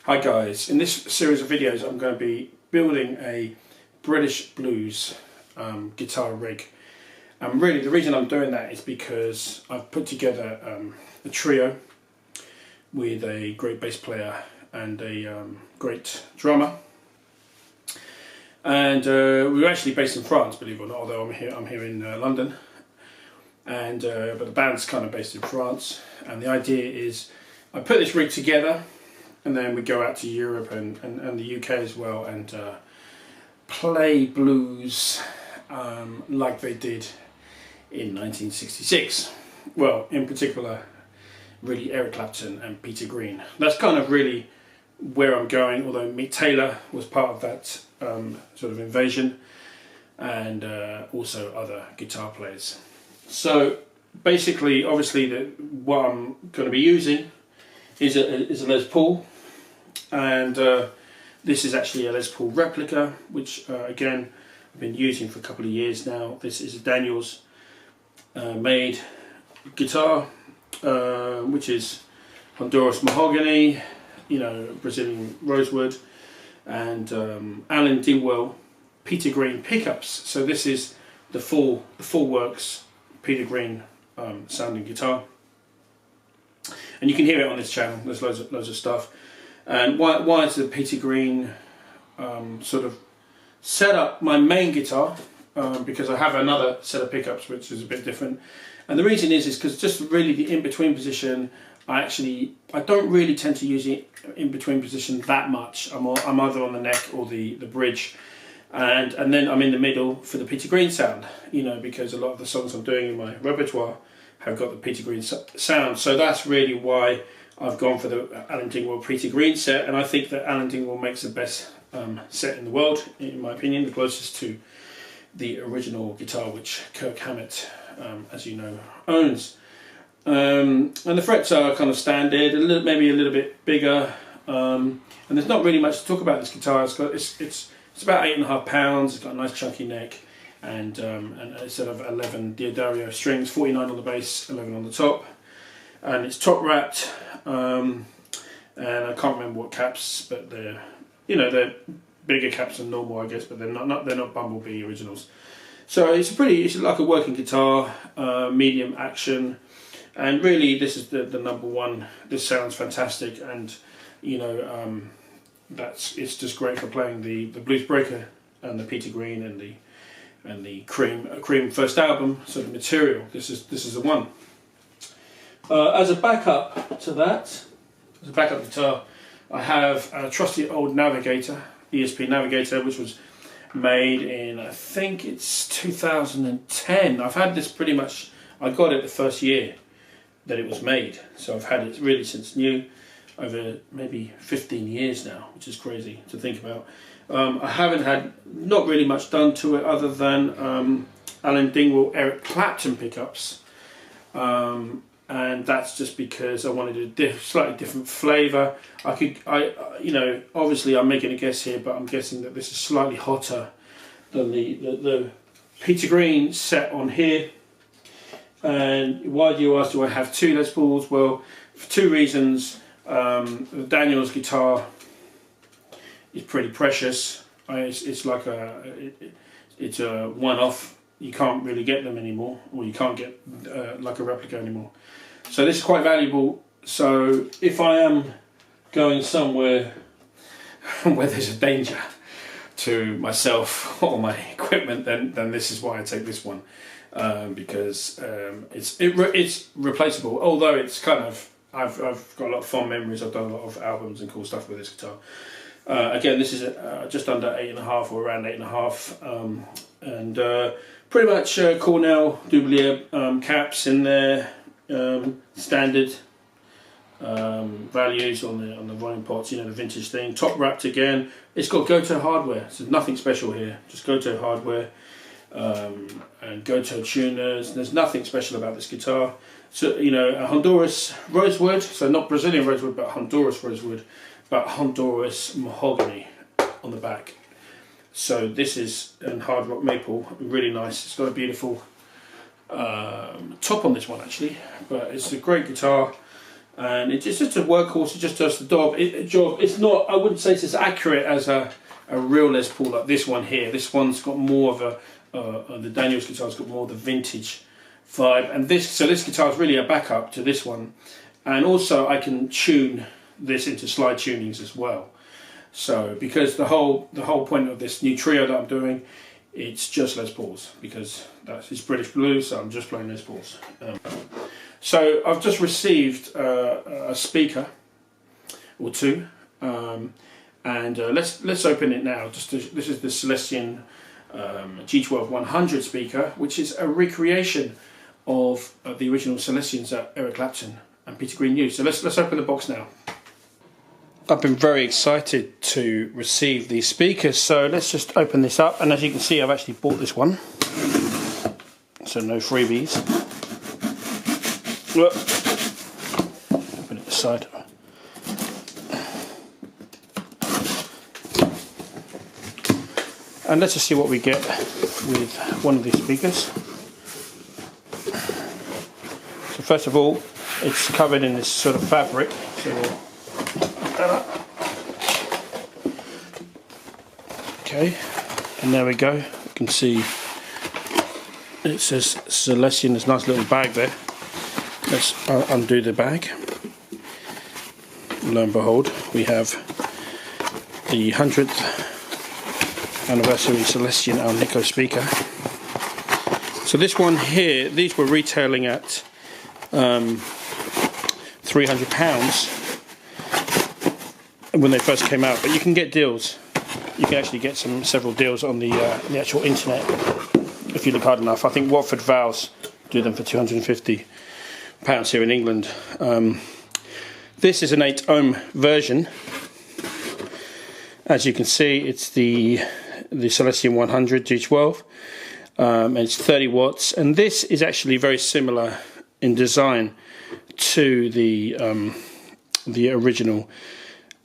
Hi guys, in this series of videos I'm going to be building a British blues guitar rig, and really the reason I'm doing that is because I've put together a trio with a great bass player and a great drummer, and we're actually based in France, believe it or not, although I'm here in London, and but the band's kind of based in France, and the idea is I put this rig together and then we go out to Europe and the UK as well and play blues like they did in 1966. Well, in particular, really Eric Clapton and Peter Green. That's kind of really where I'm going, although Mick Taylor was part of that sort of invasion, and also other guitar players. So basically, obviously, what I'm going to be using is a Les Paul, and this is actually a Les Paul replica, which again I've been using for a couple of years now. This is a Daniels made guitar, which is Honduras mahogany, you know, Brazilian rosewood, and Alan Dingwell Peter Green pickups. So this is the full works Peter Green sounding guitar. And you can hear it on this channel. There's loads of stuff. And why is the Peter Green sort of set up my main guitar? Because I have another set of pickups which is a bit different. And the reason is because just really the in-between position, I don't really tend to use the in-between position that much. I'm either on the neck or the bridge, and then I'm in the middle for the Peter Green sound. You know, because a lot of the songs I'm doing in my repertoire have got the Peter Green sound. So that's really why I've gone for the Alan Dingwell Peter Green set, and I think that Alan Dingwell makes the best set in the world, in my opinion, the closest to the original guitar which Kirk Hammett, as you know, owns. And the frets are kind of standard, maybe a little bit bigger, and there's not really much to talk about this guitar. It's about 8.5 pounds. It's got a nice chunky neck, and a set of 11 Diodario strings, 49 on the bass, 11 on the top, and it's top wrapped. And I can't remember what caps, but they're bigger caps than normal, I guess, but they're not Bumblebee originals. So it's like a working guitar, medium action, and really this is the number one. This sounds fantastic, and you know it's just great for playing the Bluesbreaker and the Peter Green and the Cream first album sort of material. This is the one. As a backup to that, as a backup guitar, I have a trusty old Navigator, ESP Navigator, which was made in, I think it's 2010. I've had this pretty much, I got it the first year that it was made, so I've had it really since new, over maybe 15 years now, which is crazy to think about. I haven't had not really much done to it other than Alan Dingwell Eric Clapton pickups, and that's just because I wanted a slightly different flavour. Obviously I'm making a guess here, but I'm guessing that this is slightly hotter than the Peter Green set on here. And why do you ask, do I have two Les Pauls? Well, for two reasons. The Daniels guitar is pretty precious. It's like it's a one-off. You can't really get them anymore, or you can't get like a replica anymore. So this is quite valuable. So if I am going somewhere where there's a danger to myself or my equipment, then this is why I take this one, because it's replaceable. Although it's kind of I've got a lot of fond memories. I've done a lot of albums and cool stuff with this guitar. Again, this is just under 8.5 or around 8.5, and pretty much Cornell Doublier caps in there, standard values on the volume pots. You know, the vintage thing. Top wrapped again. It's got Goto hardware, so nothing special here. Just Goto hardware and Goto tuners. There's nothing special about this guitar. So, you know, a Honduras rosewood, so not Brazilian rosewood, but Honduras rosewood, but Honduras mahogany on the back. So this is hard rock maple, really nice. It's got a beautiful top on this one actually, but it's a great guitar. and it's just a workhorse. It just does the job. It's not, I wouldn't say it's as accurate as a real Les Paul like this one here. This one's got more of the Daniels guitar's got more of the vintage vibe, and this guitar is really a backup to this one, and also I can tune this into slide tunings as well. So because the whole point of this new trio that I'm doing, it's just Les Pauls, because it's British blues, so I'm just playing Les Pauls. So I've just received a speaker or two, and let's open it now. This is the Celestion G12-100 speaker, which is a recreation of the original Celestions that Eric Clapton and Peter Green used. So let's open the box now. I've been very excited to receive these speakers, so let's just open this up, and as you can see I've actually bought this one, so no freebies. Open it aside. And let's just see what we get with one of these speakers. So first of all, it's covered in this sort of fabric, so we'll put that up. Okay, and there we go. You can see it says Celestion. There's a nice little bag there. Let's undo the bag. Lo and behold, we have the 100th anniversary Celestion Alnico speaker. So this one here, these were retailing at £300 when they first came out, but you can get deals. You can actually get several deals on the actual internet if you look hard enough. I think Watford Vowels do them for £250 here in England. This is an 8 ohm version. As you can see, it's the Celestion 100 G12, and it's 30 watts. And this is actually very similar in design to the original,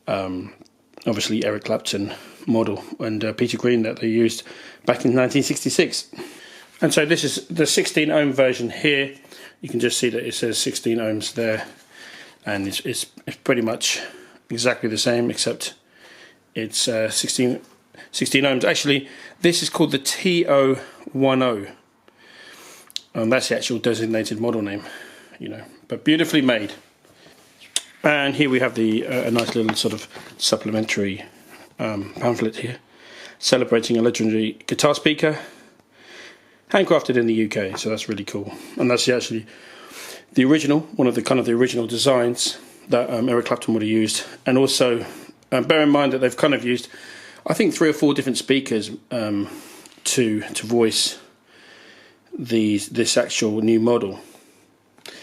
obviously Eric Clapton model and Peter Green that they used back in 1966. And so this is the 16 ohm version here. You can just see that it says 16 ohms there, and it's pretty much exactly the same, except it's 16 ohms. Actually, this is called the TO-10, and that's the actual designated model name, you know, but beautifully made. And here we have a nice little sort of supplementary pamphlet here, celebrating a legendary guitar speaker, handcrafted in the UK. So that's really cool, and that's actually the original, one of the kind of the original designs that Eric Clapton would have used. And also bear in mind that they've kind of used, I think, 3 or 4 different speakers to voice this actual new model.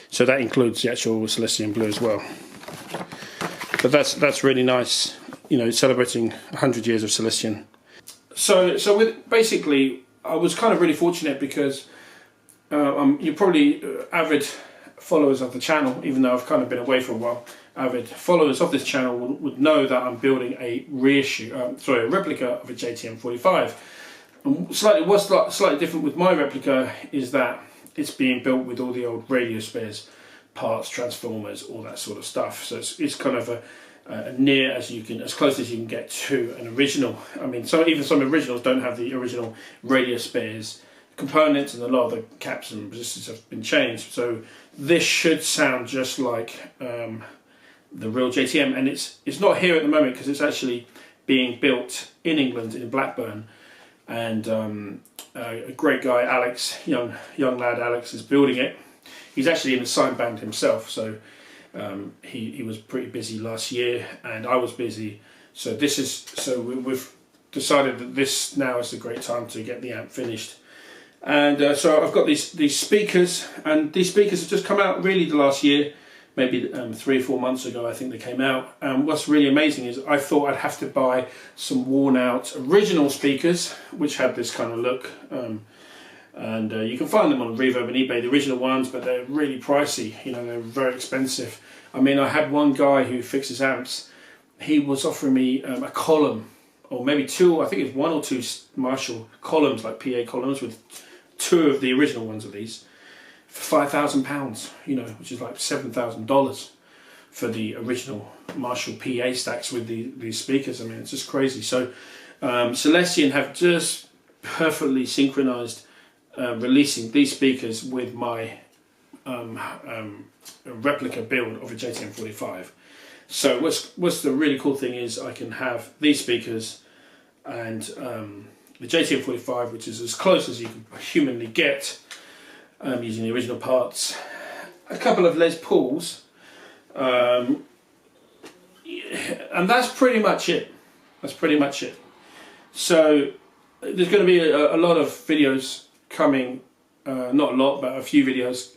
So that includes the actual Celestion Blue as well. But that's really nice, you know, celebrating 100 years of Celestion. So with basically, I was kind of really fortunate because you're probably avid followers of the channel, even though I've kind of been away for a while. Avid followers of this channel would know that I'm building a a replica of a JTM 45. And what's slightly different with my replica is that it's being built with all the old radio spares, parts, transformers, all that sort of stuff. So it's kind of a as close as you can get to an original. I mean, even some originals don't have the original radio spares components, and a lot of the caps and resistors have been changed. So this should sound just like the real JTM, and it's not here at the moment because it's actually being built in England, in Blackburn, and a great guy, Alex, young lad Alex, is building it. He's actually in a sign band himself, so he was pretty busy last year, and I was busy. So we've decided that this now is a great time to get the amp finished. And so I've got these speakers, and these speakers have just come out really the last year, maybe 3 or 4 months ago I think they came out. And what's really amazing is I thought I'd have to buy some worn out original speakers which had this kind of look, and you can find them on Reverb and eBay, the original ones, but they're really pricey, you know, they're very expensive. I mean, I had one guy who fixes amps, he was offering me a column, or maybe 2, I think it's 1 or 2 Marshall columns, like PA columns, with 2 of the original ones of these for £5,000, you know, which is like $7,000. for the original Marshall PA stacks with these speakers. I mean, it's just crazy. So Celestion have just perfectly synchronized releasing these speakers with my replica build of a JTM45. So what's the really cool thing is I can have these speakers and the JTM45, which is as close as you can humanly get using the original parts, a couple of Les Pauls, and that's pretty much it. That's pretty much it. So there's going to be a lot of videos coming, not a lot, but a few videos.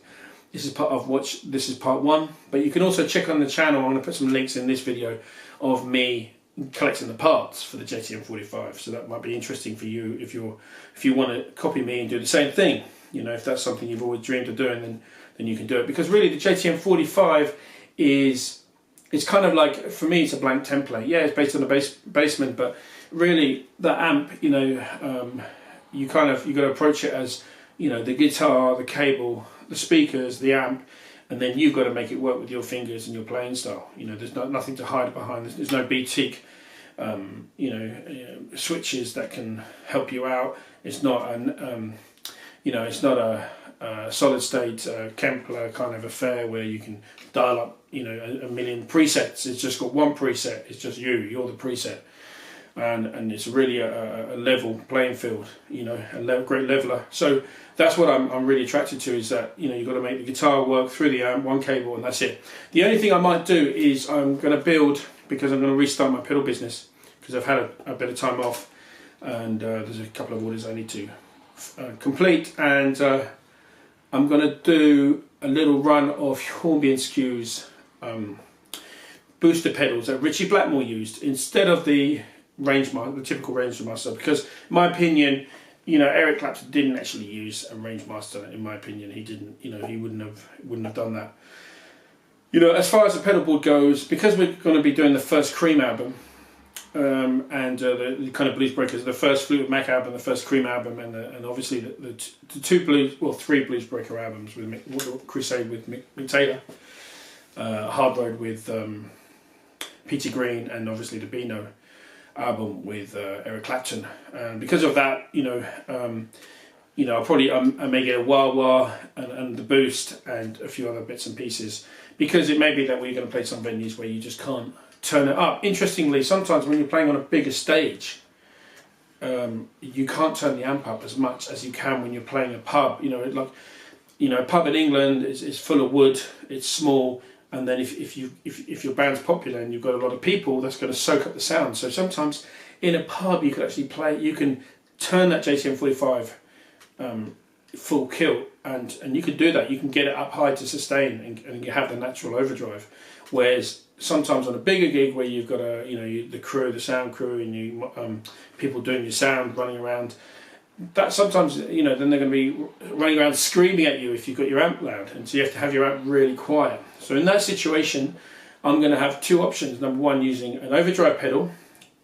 This is part of this is part one, but you can also check on the channel. I'm going to put some links in this video of me collecting the parts for the JTM45, so that might be interesting for you if you want to copy me and do the same thing. You know, if that's something you've always dreamed of doing, then you can do it, because really the JTM45 is, it's kind of like, for me, it's a blank template. Yeah, it's based on the basement, but really the amp, you know, you got to approach it as, you know, the guitar, the cable, the speakers, the amp, and then you've got to make it work with your fingers and your playing style. You know, there's nothing to hide behind. There's no boutique, you know, switches that can help you out. It's not an, you know, it's not a solid state Kempler kind of affair where you can dial up, you know, a million presets. It's just got one preset. It's just you're the preset. And it's really a level playing field, you know, a great leveler. So that's what I'm really attracted to, is that, you know, you've got to make the guitar work through the amp, one cable, and that's it. The only thing I might do is I'm going to build, because I'm going to restart my pedal business, because I've had a bit of time off, and there's a couple of orders I need to complete, and I'm going to do a little run of Hornby and Skew's booster pedals that Richie Blackmore used instead of the the typical range master, because in my opinion, you know, Eric Clapton didn't actually use a range master. In my opinion, he didn't. You know, he wouldn't have done that. You know, as far as the pedal board goes, because we're going to be doing the first Cream album, and the kind of Bluesbreakers, the first Fleetwood Mac album, the first Cream album, and obviously the three Bluesbreaker albums with Crusade with Mick Taylor, Hard Road with Peter Green, and obviously the Beano album with Eric Clapton. And because of that, you know, I'll probably I may get a Wah Wah and the Boost and a few other bits and pieces, because it may be that we're going to play some venues where you just can't turn it up. Interestingly, sometimes when you're playing on a bigger stage, you can't turn the amp up as much as you can when you're playing a pub. You know, like, you know, a pub in England is full of wood, it's small. And then if your band's popular and you've got a lot of people, that's going to soak up the sound. So sometimes in a pub you could actually play, you can turn that JTM45 full kilt, and you can do that. You can get it up high to sustain and you have the natural overdrive. Whereas sometimes on a bigger gig where you've got the crew, the sound crew, and people doing your sound, running around, that sometimes, you know, then they're going to be running around screaming at you if you've got your amp loud, and so you have to have your amp really quiet. So in that situation, I'm going to have two options. Number one, using an overdrive pedal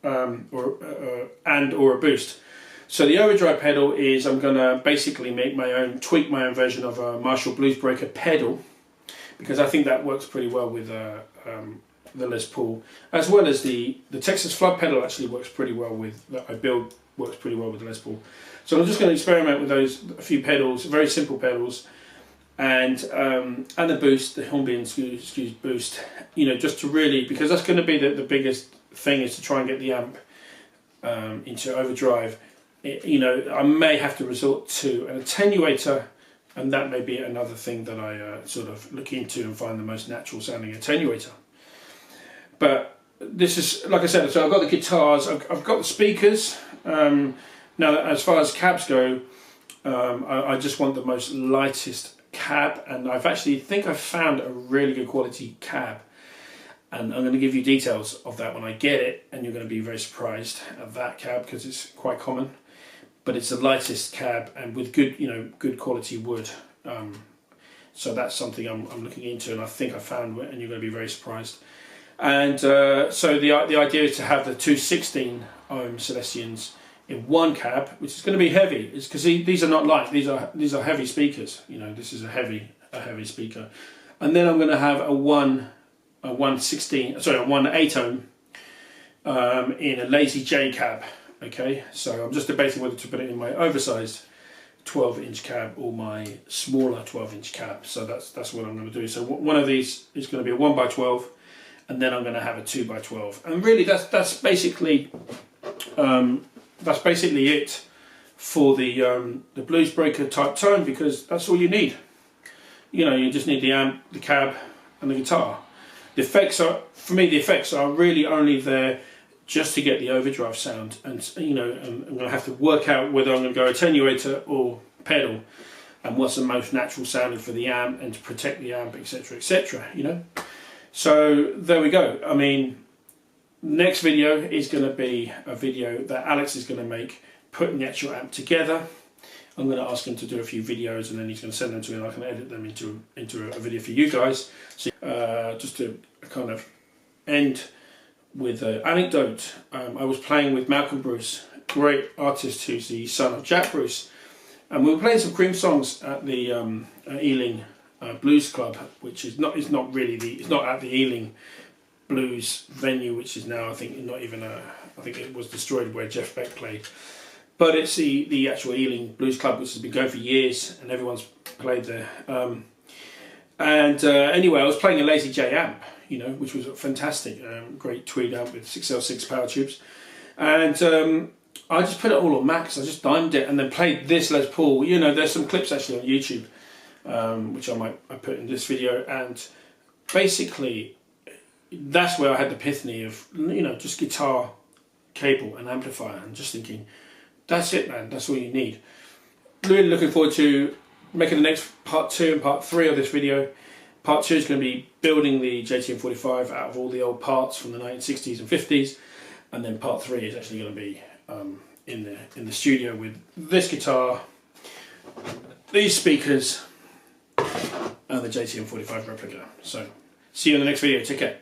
or a boost. So the overdrive pedal is, I'm going to basically tweak my own version of a Marshall Bluesbreaker pedal, because I think that works pretty well with the Les Paul, as well as the Texas Flood pedal actually works pretty well with, that I build works pretty well with the Les Paul. So I'm just going to experiment with those, a few pedals, very simple pedals, and the boost, the Hornby and Skew's boost, you know, just to really, because that's going to be the biggest thing, is to try and get the amp into overdrive. You know, I may have to resort to an attenuator, and that may be another thing that I sort of look into and find the most natural sounding attenuator. But this is, like I said, so I've got the guitars, I've got the speakers. Now, as far as cabs go, I just want the most lightest cab, and I've found a really good quality cab, and I'm going to give you details of that when I get it, and you're going to be very surprised at that cab, because it's quite common, but it's the lightest cab and with good, you know, good quality wood. So that's something I'm looking into, and I think I found it, and you're going to be very surprised. And so the idea is to have the two 16-ohm Celestions in one cab, which is going to be heavy. It's because these are not light; these are heavy speakers. You know, this is a heavy speaker. And then I'm going to have a 1 a 1/8 ohm in a Lazy J cab. Okay, so I'm just debating whether to put it in my oversized 12-inch cab or my smaller 12-inch cab. So that's what I'm going to do. So one of these is going to be a 1x12, and then I'm going to have a 2x12. And really, that's basically it for the Bluesbreaker type tone, because that's all you need. You know, you just need the amp, the cab, and the guitar. The effects are, for me, the effects are really only there just to get the overdrive sound, and you know, I'm going to have to work out whether I'm going to go attenuator or pedal, and what's the most natural sounding for the amp, and to protect the amp, etc., etc. You know, so there we go. I mean, next video is going to be a video that Alex is going to make, putting the actual amp together. I'm going to ask him to do a few videos, and then he's going to send them to me, and I can edit them into a video for you guys. So, just to kind of end with an anecdote, I was playing with Malcolm Bruce, great artist who's the son of Jack Bruce, and we were playing some Cream songs at the Ealing Blues Club, which is not at the Ealing Blues venue, which is now, I think, not even I think it was destroyed where Jeff Beck played. But it's the actual Ealing Blues Club, which has been going for years, and everyone's played there. Anyway, I was playing a Lazy J amp, you know, which was fantastic. Great tweed amp with 6L6 power tubes. And I just put it all on max. I just dimed it and then played this Les Paul. You know, there's some clips actually on YouTube, which I put in this video. And basically, that's where I had the epiphany of, you know, just guitar, cable and amplifier, and just thinking, that's it, man, that's all you need. Really looking forward to making the next part 2 and part 3 of this video. Part 2 is going to be building the JTM45 out of all the old parts from the 1960s and 50s, and then part 3 is actually going to be in the studio with this guitar, these speakers, and the JTM45 replica. So, see you in the next video. Take care.